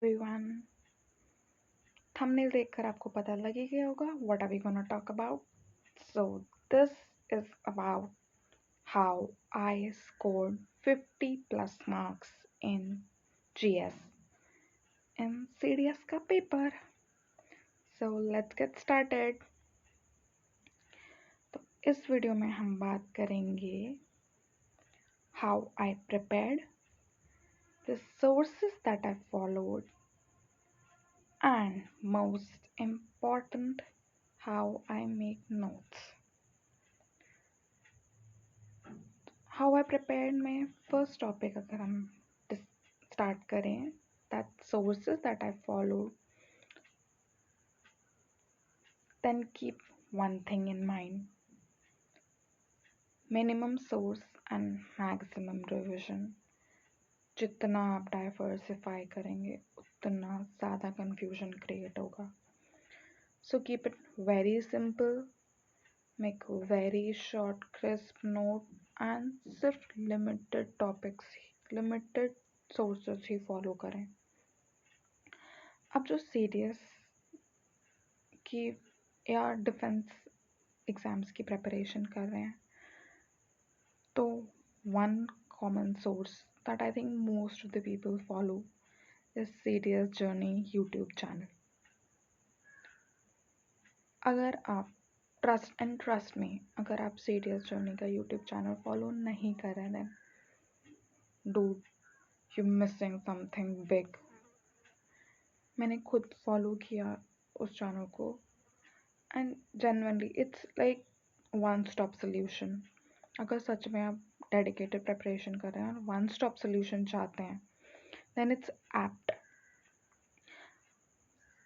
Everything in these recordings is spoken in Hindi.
everyone. Thumbnail देखकर आपको पता लग ही गया होगा what are we gonna talk about. So this is about how I scored 50 plus marks in GS in CDS का paper. So let's get started. तो इस वीडियो में हम बात करेंगे how I prepared, the sources that I followed, and most important, how I make notes. How I prepared में first topic अगर हम start करें, that sources that I followed, then keep one thing in mind: minimum source and maximum revision. जितना आप diversify करेंगे उतना ज़्यादा confusion create होगा. So keep it very simple, make very short crisp note and सिर्फ limited topics, limited sources ही follow करें. अब जो सीरियस की या डिफेंस एग्ज़ाम्स की प्रिपरेशन कर रहे हैं तो one common source that I think most of the people follow is serious journey YouTube channel. अगर आप ट्रस्ट में अगर आप सीरियस जर्नी का यूट्यूब चैनल फॉलो नहीं कर रहे हैं dude you missing something big. मैंने खुद फॉलो किया उस चैनल को and genuinely it's like one stop solution. अगर सच में आप डेडिकेटेड प्रिपरेशन कर रहे हैं और वन स्टॉप सोल्यूशन चाहते हैं देन इट्स एप्ट.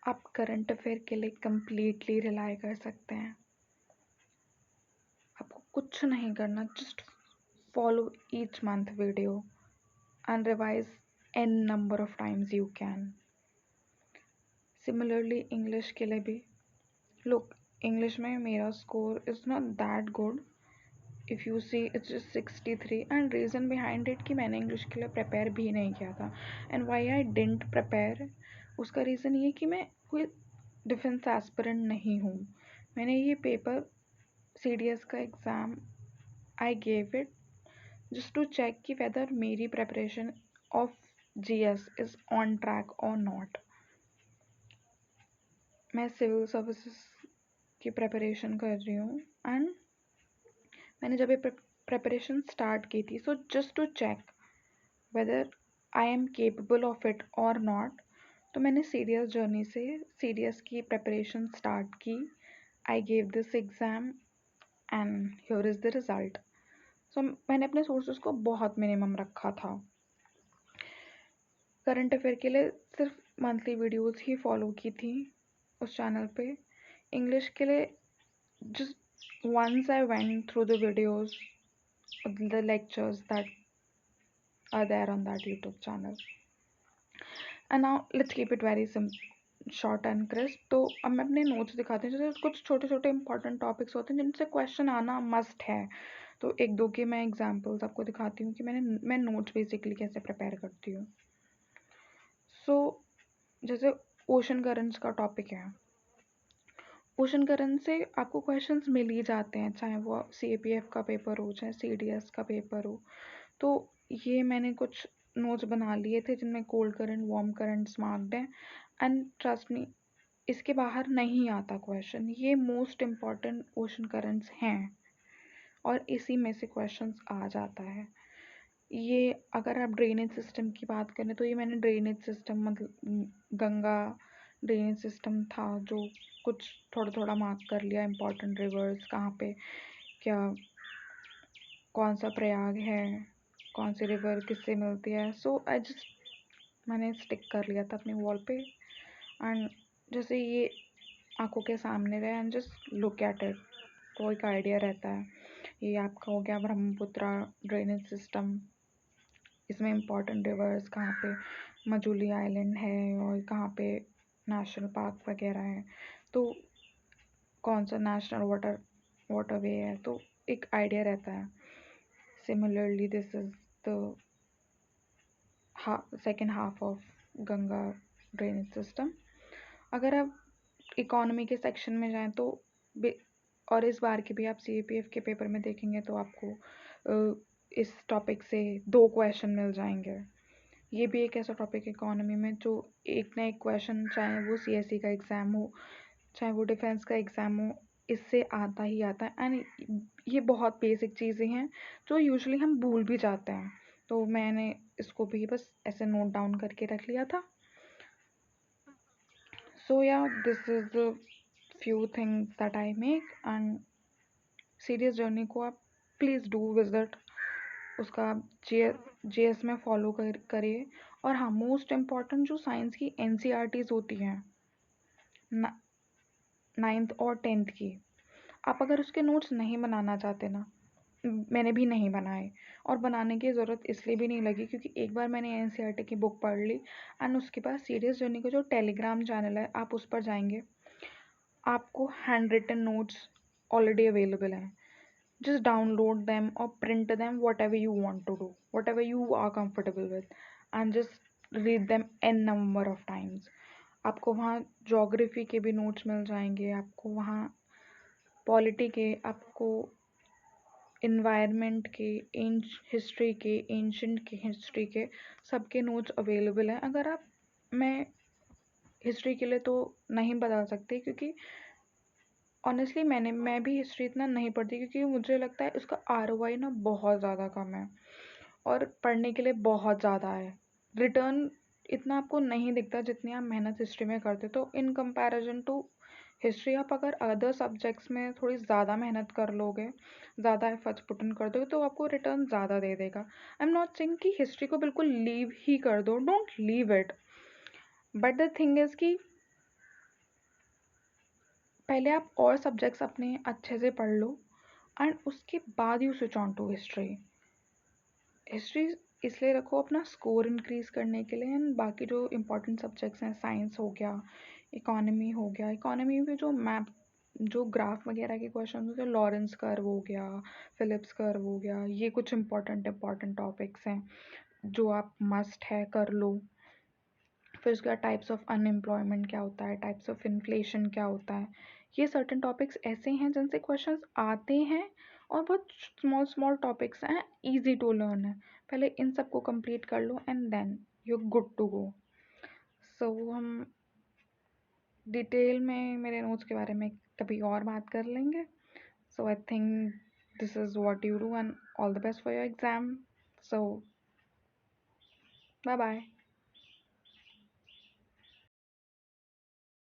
आप करंट अफेयर के लिए कम्प्लीटली रिलाई कर सकते हैं. आपको कुछ नहीं करना, just follow each month video and revise n number of times you can. Similarly English के लिए भी लुक, इंग्लिश में मेरा score is not that good. If you see it's just 63 and reason behind it कि मैंने इंग्लिश के लिए प्रिपेयर भी नहीं किया था. And why I didn't prepare, उसका रीज़न ये कि मैं कोई डिफेंस एस्पिरेंट नहीं हूँ. मैंने ये पेपर CDS का exam I gave it just to check कि वेदर मेरी preparation of GS is on track और नॉट. मैं सिविल सर्विसेज की प्रिपरेशन कर रही हूँ एंड मैंने जब ये प्रिपरेशन स्टार्ट की थी so just to check whether I am capable of it or not, तो मैंने सीरियस जर्नी से सीरियस की प्रिपरेशन स्टार्ट की. I gave this exam and here is the result. So मैंने अपने सोर्सेज को बहुत मिनिमम रखा था. करंट अफेयर के लिए सिर्फ मंथली वीडियोस ही फॉलो की थी उस चैनल पे. इंग्लिश के लिए just once I went through the videos, the lectures that are there on that YouTube channel. And now let's keep it very simple, short and crisp. तो अब मैं अपने नोट्स दिखाती हूँ. जैसे कुछ छोटे छोटे इंपॉर्टेंट टॉपिक्स होते हैं जिनसे क्वेश्चन आना मस्ट है, तो एक दो के मैं एग्जांपल्स आपको दिखाती हूँ कि मैं नोट्स बेसिकली कैसे प्रिपेयर करती हूँ. सो जैसे ओशन करंट्स का टॉपिक है. ओशन करंट से आपको क्वेश्चंस मिल ही जाते हैं, चाहे वो CAPF का पेपर हो चाहे CDS का पेपर हो. तो ये मैंने कुछ नोट्स बना लिए थे जिनमें cold current warm currents marked हैं. एंड ट्रस्ट मी, इसके बाहर नहीं आता क्वेश्चन. ये मोस्ट इम्पॉर्टेंट ओशन करंट्स हैं और इसी में से क्वेश्चंस आ जाता है. ये अगर आप ड्रेनेज सिस्टम की बात करें तो ये मैंने ड्रेनेज सिस्टम मतलब गंगा ड्रेनेज सिस्टम था जो कुछ थोड़ा थोड़ा मार्क कर लिया. इंपॉर्टेंट रिवर्स कहाँ पे क्या, कौन सा प्रयाग है, कौन सी रिवर किससे मिलती है. सो आई जस्ट मैंने स्टिक कर लिया था अपनी वॉल पे एंड जैसे ये आंखों के सामने रहे and just look at it, तो एक आइडिया रहता है. ये आपका हो गया ब्रह्मपुत्रा ड्रेनेज सिस्टम. इसमें इम्पॉर्टेंट रिवर्स कहाँ पे मजूली आइलैंड है और कहाँ पे नेशनल पार्क वगैरह है, तो कौन सा नेशनल वाटरवे है, तो एक आइडिया रहता है. Similarly this is the second half of Ganga drainage system. अगर आप इकोनॉमी के सेक्शन में जाएं तो और इस बार के भी आप CAPF के पेपर में देखेंगे तो आपको इस टॉपिक से 2 क्वेश्चन मिल जाएंगे। ये भी एक ऐसा टॉपिक है इकोनॉमी में जो एक ना एक क्वेश्चन, चाहे वो CSE का एग्ज़ाम हो, चाहे वो डिफेंस का एग्ज़ाम हो, इससे आता ही आता है। एंड ये बहुत बेसिक चीज़ें हैं जो यूजुअली हम भूल भी जाते हैं, तो मैंने इसको भी बस ऐसे नोट डाउन करके रख लिया था। सो या this is the few things that I make. And serious journey को आप प्लीज़ डू विज़िट, उसका GS में फॉलो करिए। और हाँ, मोस्ट इम्पॉर्टेंट जो साइंस की NCERTs होती हैं 9th और 10th की, आप अगर उसके नोट्स नहीं बनाना चाहते ना, मैंने भी नहीं बनाए और बनाने की ज़रूरत इसलिए भी नहीं लगी क्योंकि एक बार मैंने NCERT की बुक पढ़ ली। एंड उसके बाद सीरियस जर्नी का जो टेलीग्राम चैनल है, आप उस पर जाएंगे, आपको hand written notes already available हैं। Just download them or print them, whatever you want to do, whatever you are comfortable with, and just read them n number of times. आपको वहाँ जोग्राफी के भी नोट्स मिल जाएंगे, आपको वहाँ पॉलिटी के, आपको इन्वायरमेंट के, हिस्ट्री के, एंशंट के हिस्ट्री के सबके नोट्स अवेलेबल हैं। अगर आप, मैं हिस्ट्री के लिए तो नहीं बता सकती क्योंकि ऑनेस्टली मैं भी हिस्ट्री इतना नहीं पढ़ती क्योंकि मुझे लगता है उसका ROI ना बहुत ज़्यादा कम है और पढ़ने के लिए बहुत ज़्यादा है। रिटर्न इतना आपको नहीं दिखता जितनी आप मेहनत हिस्ट्री में करते। तो इन कंपैरिजन टू हिस्ट्री, आप अगर अदर सब्जेक्ट्स में थोड़ी ज़्यादा मेहनत कर लोगे, ज़्यादा एफर्ट्स पुट इन कर दोगे, तो आपको रिटर्न ज़्यादा दे देगा। आई एम नॉट सेइंग कि हिस्ट्री को बिल्कुल लीव ही कर दो, don't leave it, but the thing is कि पहले आप और सब्जेक्ट्स अपने अच्छे से पढ़ लो एंड उसके बाद you switch on to history. History इसलिए रखो अपना स्कोर इंक्रीज करने के लिए, एंड बाकी जो इम्पोर्टेंट सब्जेक्ट्स हैं, साइंस हो गया, इकोनॉमी हो गया, इकोनॉमी में जो मैप, जो ग्राफ वगैरह के क्वेश्चन होते हैं, लॉरेंस कर्व हो गया, फिलिप्स कर्व हो गया, ये कुछ इम्पोर्टेंट टॉपिक्स हैं जो आप मस्ट है कर लो। फिर उसके बाद टाइप्स ऑफ अनएम्प्लॉयमेंट क्या होता है, टाइप्स ऑफ इन्फ्लेशन क्या होता है, ये सर्टेन टॉपिक्स ऐसे हैं जिनसे क्वेश्चंस आते हैं और बहुत स्मॉल स्मॉल टॉपिक्स हैं, इजी टू लर्न है। पहले इन सबको कंप्लीट कर लो and then you good to go. So हम डिटेल में मेरे नोट्स के बारे में कभी और बात कर लेंगे। So I think this is what you do and all the best for your exam. So bye bye.